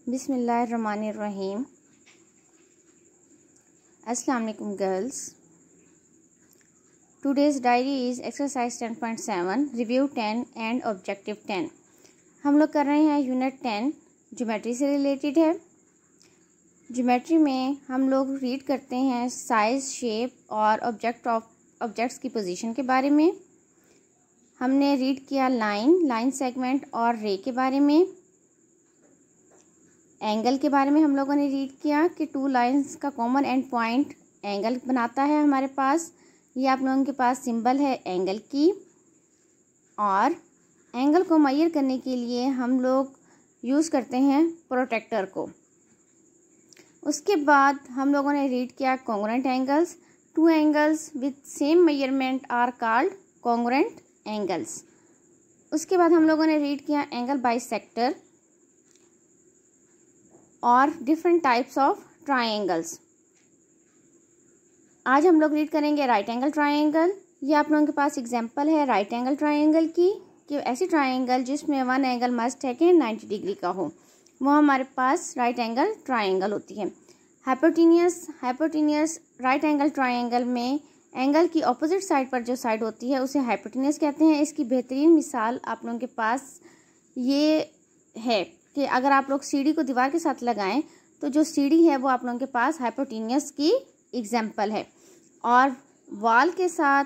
बिस्मिल्लाहिर्रहमानिर्रहीम। अस्सलाम वालेकुम girls. Today's diary is exercise 10.7 review 10 and objective 10। हम लोग कर रहे हैं यूनिट 10 ज्योमेट्री से रिलेटेड है। ज्योमेट्री में हम लोग रीड करते हैं साइज, शेप और ऑब्जेक्ट्स की पोजीशन के बारे में। हमने रीड किया लाइन सेगमेंट और रे के बारे में। एंगल के बारे में हम लोगों ने रीड किया कि टू लाइंस का कॉमन एंड पॉइंट एंगल बनाता है हमारे पास। ये आप लोगों के पास सिंबल है एंगल की। और एंगल को मेजर करने के लिए हम लोग यूज़ करते हैं प्रोट्रैक्टर को। उसके बाद हम लोगों ने रीड किया congruent angles. Two angles with same measurement are called congruent angles. उसके बाद हम लोगों ने रीड किया एंगल बाइसेक्टर और डिफरेंट टाइप्स ऑफ ट्राइंगल्स। आज हम लोग रीड करेंगे राइट एंगल ट्राइंगल। ये आप लोगों के पास एग्जांपल है राइट एंगल ट्राइंगल की, कि ऐसी ट्राइंगल जिसमें वन एंगल मस्ट है कि 90 डिग्री का हो, वो हमारे पास राइट एंगल ट्राइंगल होती है। हाइपोटेन्यूस राइट एंगल ट्राइंगल में एंगल की ऑपोजिट साइड पर जो साइड होती है उसे हाइपोटेन्यूस कहते हैं। इसकी बेहतरीन मिसाल आप लोगों के पास ये है कि अगर आप लोग सीढ़ी को दीवार के साथ लगाएं तो जो सीढ़ी है वो आप लोगों के पास हाइपोटेन्यूस की एग्जांपल है। और वॉल के साथ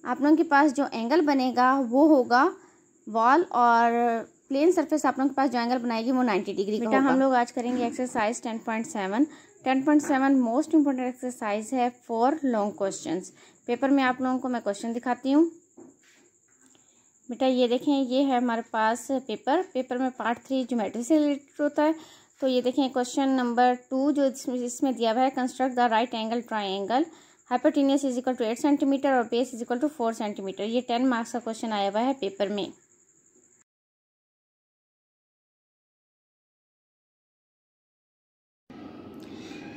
आप लोगों के पास जो एंगल बनेगा वो होगा वॉल, और प्लेन सरफेस आप लोगों के पास जो एंगल बनाएगी वो 90 डिग्री का होगा। हम लोग आज करेंगे एक्सरसाइज 10.7। 10.7 मोस्ट इंपॉर्टेंट एक्सरसाइज है फॉर लॉन्ग क्वेश्चंस। पेपर में आप लोगों को मैं क्वेश्चन दिखाती हूँ। बेटा ये देखें, ये है हमारे पास पेपर में पार्ट 3 ज्योमेट्री से रिलेटेड होता है। तो ये देखें क्वेश्चन नंबर 2 जो इसमें दिया हुआ है, construct the right angle triangle, hypotenuse is equal to 8 centimetre और base is equal to 4 centimetre. ये 10 मार्क्स का क्वेश्चन आया हुआ है पेपर में।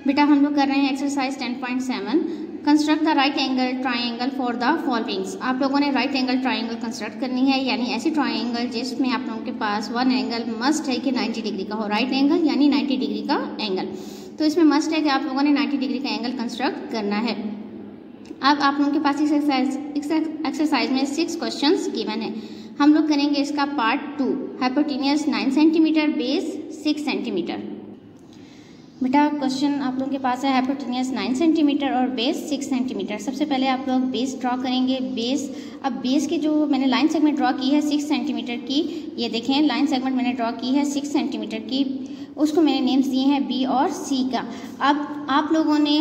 बेटा हम लोग कर रहे हैं exercise 10.7 construct the right angle triangle for the followings. आप लोगों ने राइट एंगल ट्राइंगल कंस्ट्रक्ट करनी है, यानी ऐसी ट्राइंगल जिसमें आप लोगों के पास वन एंगल मस्ट है कि 90 डिग्री का हो। राइट एंगल यानी 90 डिग्री का एंगल, तो इसमें मस्ट है कि आप लोगों ने 90 डिग्री का एंगल कंस्ट्रक्ट करना है। अब आप लोगों के पास एक्सरसाइज में 6 क्वेश्चंस गिवन है। हम लोग करेंगे इसका part 2। Hypotenuse 9 centimetre, base 6 centimetre. बेटा क्वेश्चन आप लोगों के पास है हाइपोटेन्यूस 9 सेंटीमीटर और बेस 6 सेंटीमीटर। सबसे पहले आप लोग बेस ड्रॉ करेंगे। अब बेस की जो मैंने लाइन सेगमेंट ड्रॉ की है 6 सेंटीमीटर की, ये देखें लाइन सेगमेंट मैंने ड्रॉ की है 6 सेंटीमीटर की, उसको मैंने नेम्स दिए हैं बी और सी का। अब आप लोगों ने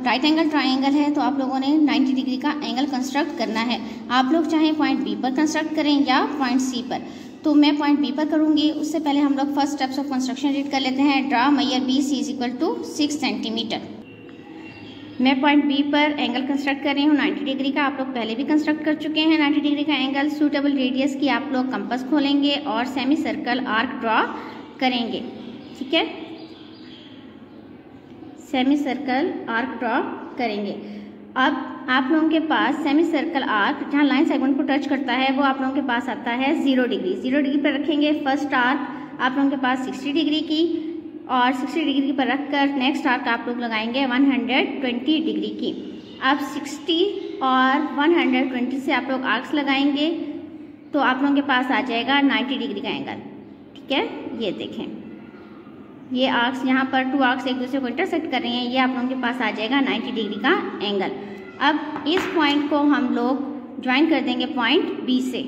राइट एंगल ट्राइंगल है तो आप लोगों ने 90 डिग्री का एंगल कंस्ट्रक्ट करना है। आप लोग चाहे पॉइंट बी पर कंस्ट्रक्ट करें या पॉइंट सी पर, तो मैं पॉइंट बी पर करूंगी। उससे पहले हम लोग first steps of construction read कर लेते हैं। Draw measure B C is equal to 6 centimetre. मैं पॉइंट बी पर एंगल कंस्ट्रक्ट कर रही हूँ 90 डिग्री का। आप लोग पहले भी कंस्ट्रक्ट कर चुके हैं 90 डिग्री का एंगल। सूटेबल रेडियस की आप लोग कंपास खोलेंगे और सेमी सर्कल आर्क ड्रॉ करेंगे। ठीक है, सेमी सर्कल आर्क ड्रॉ करेंगे। अब आप लोगों के पास सेमी सर्कल आर्क जहाँ लाइन सेगमेंट को टच करता है वो आप लोगों के पास आता है 0 डिग्री। 0 डिग्री पर रखेंगे। फर्स्ट आर्क आप लोगों के पास 60 डिग्री की, और 60 डिग्री पर रखकर नेक्स्ट आर्क आप लोग लगाएंगे 120 डिग्री की। अब 60 और 120 से आप लोग आर्क्स लगाएंगे तो आप लोगों के पास आ जाएगा 90 डिग्री का एंगल। ठीक है, ये देखें ये आर्क्स यहाँ पर 2 आर्क्स एक दूसरे को इंटरसेक्ट कर रही हैं, ये आप लोगों के पास आ जाएगा 90 डिग्री का एंगल। अब इस पॉइंट को हम लोग ज्वाइन कर देंगे पॉइंट बी से।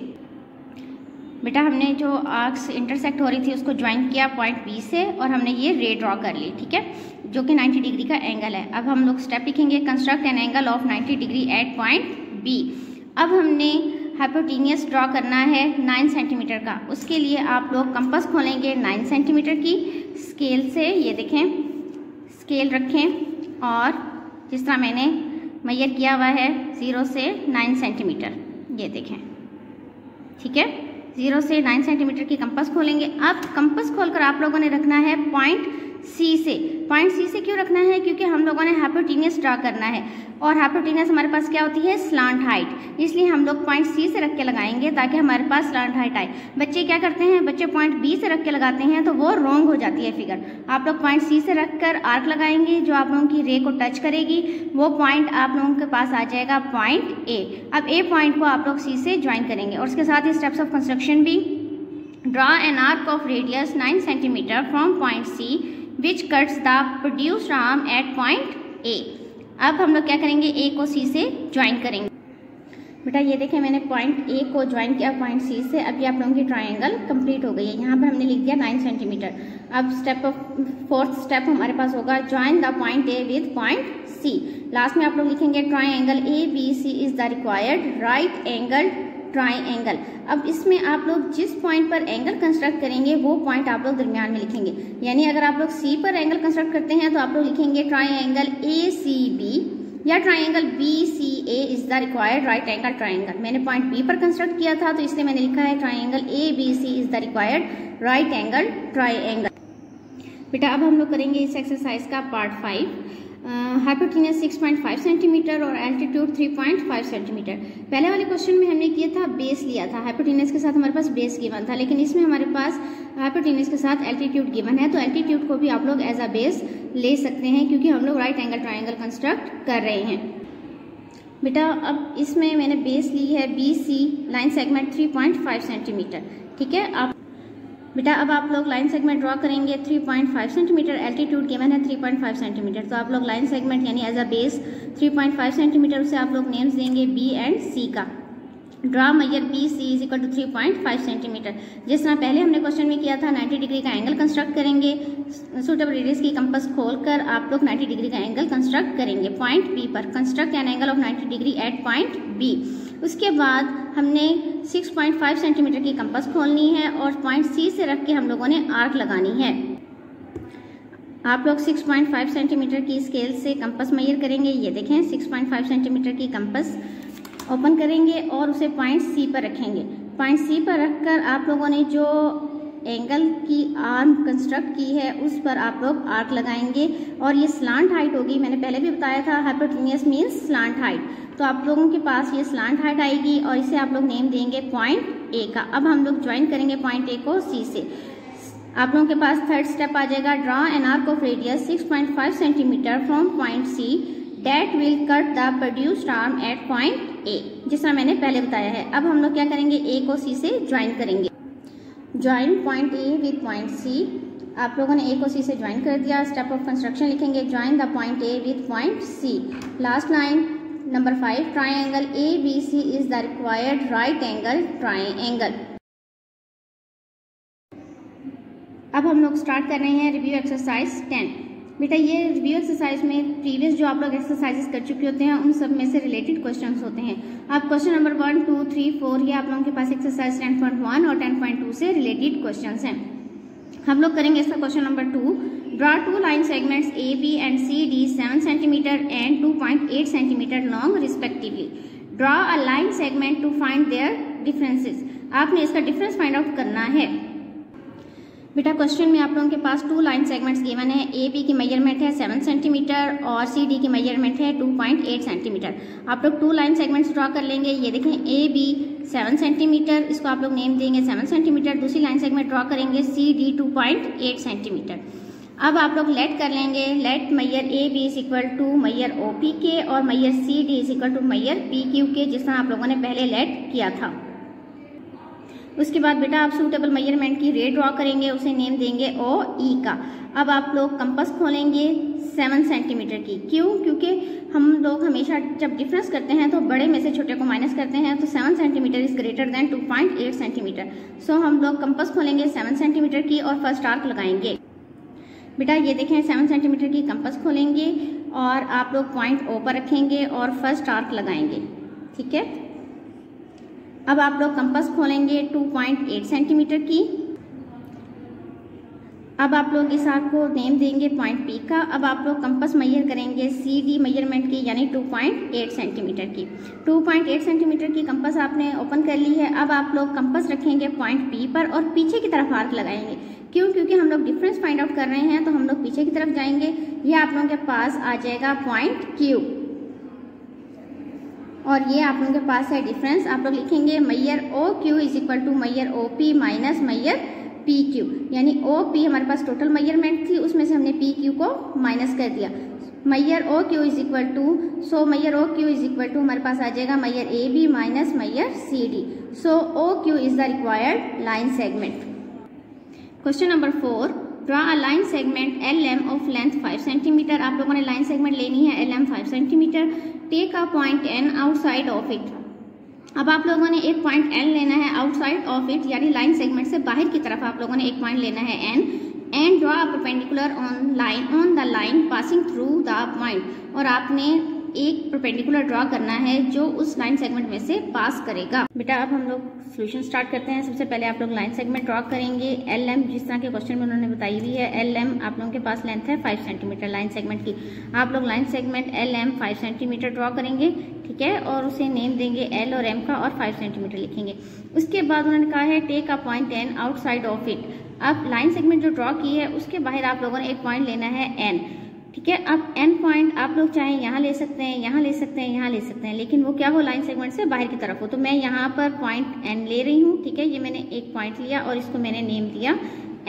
बेटा हमने जो आर्क्स इंटरसेक्ट हो रही थी उसको ज्वाइन किया पॉइंट बी से और हमने ये रे ड्रॉ कर ली। ठीक है, जो कि 90 डिग्री का एंगल है। अब हम लोग स्टेप लिखेंगे construct an angle of 90 degree at point B. अब हमने हाइपोटेन्यूस ड्रॉ करना है 9 सेंटीमीटर का। उसके लिए आप लोग कंपास खोलेंगे 9 सेंटीमीटर की स्केल से। ये देखें स्केल रखें और जिस तरह मैंने मेजर किया हुआ है 0 से 9 सेंटीमीटर, ये देखें। ठीक है, 0 से 9 सेंटीमीटर की कंपास खोलेंगे। अब कंपास खोलकर आप लोगों ने रखना है पॉइंट सी से। पॉइंट सी से क्यों रखना है? क्योंकि हम लोगों ने हाइपोटेन्यूज ड्रा करना है और हाइपोटेन्यूज हमारे पास क्या होती है? स्लांट हाइट, इसलिए हम लोग पॉइंट सी से रख के लगाएंगे ताकि हमारे पास स्लांट हाइट आए। बच्चे क्या करते हैं? बच्चे पॉइंट बी से रख के लगाते हैं तो वो रॉन्ग हो जाती है फिगर। आप लोग पॉइंट सी से रखकर आर्क लगाएंगे, जो आप लोगों की रे को टच करेगी वो पॉइंट आप लोगों के पास आ जाएगा पॉइंट ए। अब ए पॉइंट को आप लोग सी से ज्वाइन करेंगे और उसके साथ ही स्टेप्स ऑफ कंस्ट्रक्शन भी। Draw an arc of radius 9 centimetre from point C which cuts the produced arm at point A. अब हम लोग क्या करेंगे? ए को सी से ज्वाइन करेंगे। बेटा ये देखें, मैंने पॉइंट ए को ज्वाइन किया पॉइंट सी से। अब ये आप लोगों की ट्रायंगल कंप्लीट हो गई है। यहाँ पर हमने लिख दिया 9 सेंटीमीटर। अब फोर्थ स्टेप हमारे पास होगा join the point A with point C. Last में आप लोग लिखेंगे triangle A B C is the required right angle triangle. अब इसमें आप लोग जिस पॉइंट पर एंगल कंस्ट्रक्ट करेंगे वो पॉइंट आप लोग दरमियान में लिखेंगे। यानी अगर आप लोग सी पर एंगल कंस्ट्रक्ट करते हैं तो आप लोग लिखेंगे ट्रायंगल ए सी बी या triangle B C A is the required right angle triangle. मैंने पॉइंट बी पर कंस्ट्रक्ट किया था तो इसलिए मैंने लिखा है triangle A B C is the required right angle triangle. बेटा अब हम लोग करेंगे इस एक्सरसाइज का पार्ट 5। हाइपोटेन्यूज 6.5 सेंटीमीटर और एल्टीट्यूड 3.5 सेंटीमीटर। पहले वाले क्वेश्चन में हमने किया था बेस लिया था, हाइपोटेन्यूज के साथ हमारे पास बेस गिवन था, लेकिन इसमें हमारे पास हाइपोटेन्यूज के साथ एल्टीट्यूड गिवन है तो एल्टीट्यूड को भी आप लोग एज अ बेस ले सकते हैं क्योंकि हम लोग राइट एंगल ट्रायंगल कंस्ट्रक्ट कर रहे हैं। बेटा अब इसमें मैंने बेस ली है B C line segment 3.5 centimetre. ठीक है, आप बेटा अब आप लोग लाइन सेगमेंट ड्रॉ करेंगे 3.5 सेंटीमीटर। एल्टीट्यूड गिवन है 3.5 सेंटीमीटर, तो आप लोग लाइन सेगमेंट यानी एज अ बेस 3.5 सेंटीमीटर से आप लोग नेम्स देंगे बी एंड सी का। ड्रा मैयर B C is equal to 3.5 centimetre. जिस तरह पहले हमने क्वेश्चन में किया था 90 डिग्री का एंगल कंस्ट्रक्ट करेंगे। सूटेबल रेडियस की कंपास खोलकर आप लोग 90 डिग्री का एंगल कंस्ट्रक्ट करेंगे पॉइंट बी पर। Construct an angle of 90 degree at point B. उसके बाद हमने 6.5 सेंटीमीटर की कंपास खोलनी है और पॉइंट सी से रख के हम लोगों ने आर्क लगानी है। आप लोग 6.5 सेंटीमीटर की स्केल से कंपास मेजर करेंगे। ये देखें 6.5 सेंटीमीटर की कंपास ओपन करेंगे और उसे पॉइंट सी पर रखेंगे। पॉइंट सी पर रखकर आप लोगों ने जो एंगल की आर्म कंस्ट्रक्ट की है उस पर आप लोग आर्क लगाएंगे और ये स्लांट हाइट होगी। मैंने पहले भी बताया था हाइपोटेन्यूज मीन्स स्लांट हाइट, तो आप लोगों के पास ये स्लांट हाइट आएगी और इसे आप लोग नेम देंगे पॉइंट ए का। अब हम लोग ज्वाइन करेंगे पॉइंट ए को सी से। आप लोगों के पास थर्ड स्टेप आ जाएगा draw an arc of radius 6.5 centimetre from point C that will cut the produced arm at point A, जिस तरह मैंने पहले बताया है। अब हम लोग क्या करेंगे? ए को सी से ज्वाइन करेंगे। Join point A with point C. आप लोगों ने ए को सी से ज्वाइन कर दिया। स्टेप ऑफ कंस्ट्रक्शन लिखेंगे join the point A with point C. Last line number 5 triangle A B C is the required right angle triangle. अब हम लोग स्टार्ट कर रहे हैं रिव्यू एक्सरसाइज 10। बेटा ये रिव्यू एक्सरसाइज में प्रीवियस जो आप लोग एक्सरसाइजेस कर चुके होते हैं उन सब में से रिलेटेड क्वेश्चंस होते हैं। अब क्वेश्चन नंबर 1, 2, 3, 4 ये आप लोगों के पास एक्सरसाइज 10.1 और 10.2 से रिलेटेड क्वेश्चंस हैं। हम लोग करेंगे इसका question number 2। Draw 2 line segments A B and C D 7 centimetre and 2.8 centimetre long respectively. Draw a line segment to find their differences. आपने इसका डिफरेंस फाइंड आउट करना है। बेटा क्वेश्चन में आप लोगों के पास 2 लाइन सेगमेंट्स गिवन है। ए बी की मेजरमेंट है 7 सेंटीमीटर और सी डी की मेजरमेंट है 2.8 सेंटीमीटर। आप लोग 2 लाइन सेगमेंट्स ड्रॉ कर लेंगे। ये देखें ए बी 7 सेंटीमीटर, इसको आप लोग नेम देंगे 7 सेंटीमीटर। दूसरी लाइन सेगमेंट ड्रॉ करेंगे सी डी 2.8 सेंटीमीटर। अब आप लोग लेट कर लेंगे। लेट मैयर A B is equal to मैयर ओ पी के और मैयर C D is equal to मैयर पी क्यू के, जिस तरह आप लोगों ने पहले लेट किया था। उसके बाद बेटा आप सूटेबल मेजरमेंट की रे ड्रॉ करेंगे, उसे नेम देंगे ओ ई का। अब आप लोग कंपास खोलेंगे 7 सेंटीमीटर की। क्यों? क्योंकि हम लोग हमेशा जब डिफरेंस करते हैं तो बड़े में से छोटे को माइनस करते हैं, तो 7 centimetre is greater than 2.8 centimetre. So हम लोग कंपास खोलेंगे 7 सेंटीमीटर की और फर्स्ट आर्क लगाएंगे। बेटा ये देखें 7 सेंटीमीटर की कंपास खोलेंगे और आप लोग पॉइंट ओ पर रखेंगे और फर्स्ट आर्क लगाएंगे। ठीक है, अब आप लोग कंपास खोलेंगे 2.8 सेंटीमीटर की। अब आप लोग इस आर्क को नेम देंगे पॉइंट पी का। अब आप लोग कंपास मेजर करेंगे सी डी मेजरमेंट की यानी 2.8 सेंटीमीटर की। 2.8 सेंटीमीटर की कंपास आपने ओपन कर ली है। अब आप लोग कंपास रखेंगे पॉइंट पी पर और पीछे की तरफ आर्क लगाएंगे। क्यों? क्योंकि हम लोग डिफरेंस फाइंड आउट कर रहे हैं, तो हम लोग पीछे की तरफ जाएंगे, ये आप लोगों के पास आ जाएगा पॉइंट Q, और ये आप लोगों के पास है डिफरेंस। आप लोग लिखेंगे मैयर OQ इज इक्वल टू मैयर OP माइनस मैयर PQ, यानी OP हमारे पास टोटल मेजरमेंट थी, उसमें से हमने PQ को माइनस कर दिया। Mayor OQ is equal to, so mayor OQ is equal to हमारे पास आ जाएगा mayor AB minus mayor CD। So OQ is the required line segment. Question number 4, draw a line segment LM of length 5 centimetre. आप लोगों ने line segment लेनी है LM 5 centimetre. Take a point N outside of it. अब आप लोगों ने एक पॉइंट N लेना है आउटसाइड ऑफ इट, यानी लाइन सेगमेंट से बाहर की तरफ आप लोगों ने एक पॉइंट लेना है N, and draw a perpendicular on the line passing through the point, और आपने एक परपेंडिकुलर ड्रॉ करना है जो उस लाइन सेगमेंट में से पास करेगा। बेटा अब हम लोग सोल्यूशन स्टार्ट करते हैं। सबसे पहले आप लोग लाइन सेगमेंट ड्रॉ करेंगे। LM जिस तरह के क्वेश्चन में उन्होंने बताई हुई है, LM आप लोगों के पास लेंथ है 5 सेंटीमीटर लाइन सेगमेंट की। आप लोग line segment LM 5 centimetre draw करेंगे, ठीक है, और उसे नेम देंगे L और M का, और 5 सेंटीमीटर लिखेंगे। उसके बाद उन्होंने कहा है take a point N outside of it. अब लाइन सेगमेंट जो ड्रॉ की है उसके बाहर आप लोगों ने एक पॉइंट लेना है N, ठीक है। अब N पॉइंट आप लोग चाहे यहाँ ले सकते हैं, यहाँ ले सकते हैं, यहाँ ले सकते हैं, लेकिन वो क्या हो, लाइन सेगमेंट से बाहर की तरफ हो। तो मैं यहाँ पर पॉइंट N ले रही हूँ, ठीक है, ये मैंने एक पॉइंट लिया और इसको मैंने नेम दिया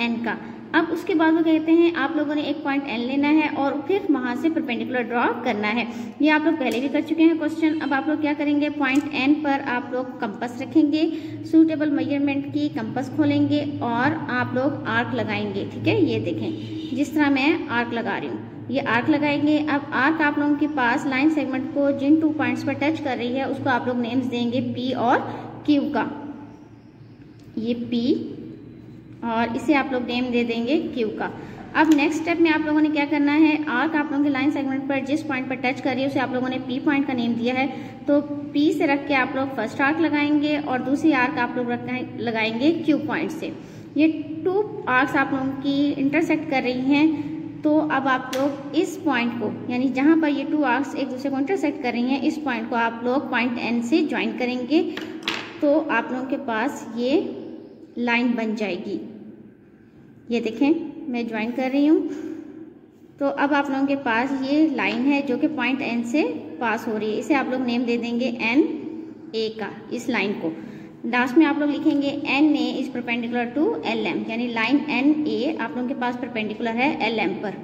N का। अब उसके बाद वो कहते हैं आप लोगों ने एक पॉइंट N लेना है और फिर वहां से परपेंडिकुलर ड्रॉ करना है। ये आप लोग पहले भी कर चुके हैं क्वेश्चन। अब आप लोग क्या करेंगे, पॉइंट N पर आप लोग कंपास रखेंगे, सूटेबल मेजरमेंट की कंपास खोलेंगे और आप लोग आर्क लगाएंगे, ठीक है। ये देखें जिस तरह मैं आर्क लगा रही हूँ, ये आर्क लगाएंगे। अब आर्क आप लोगों के पास लाइन सेगमेंट को जिन 2 पॉइंट्स पर टच कर रही है उसको आप लोग नेम्स देंगे P और Q का। ये P और इसे आप लोग नेम दे देंगे Q का। अब नेक्स्ट स्टेप में आप लोगों ने क्या करना है, आर्क आप लोगों के लाइन सेगमेंट पर जिस पॉइंट पर टच कर रही है उसे आप लोगों ने P पॉइंट का नेम दिया है, तो P से रख के आप लोग फर्स्ट आर्क लगाएंगे और दूसरी आर्क आप लोग लगाएंगे Q पॉइंट से। ये 2 आर्क्स आप लोगों की इंटरसेक्ट कर रही हैं, तो अब आप लोग इस पॉइंट को, यानी जहां पर ये 2 आर्क्स एक दूसरे को इंटरसेक्ट कर रही हैं, इस पॉइंट को आप लोग पॉइंट N से ज्वाइन करेंगे, तो आप लोगों के पास ये लाइन बन जाएगी। ये देखें मैं ज्वाइन कर रही हूँ, तो अब आप लोगों के पास ये लाइन है जो कि पॉइंट N से पास हो रही है। इसे आप लोग नेम दे देंगे NA का, इस लाइन को। लास्ट में आप लोग लिखेंगे NA is perpendicular to LM, यानी लाइन NA आप लोगों के पास परपेंडिकुलर है LM पर।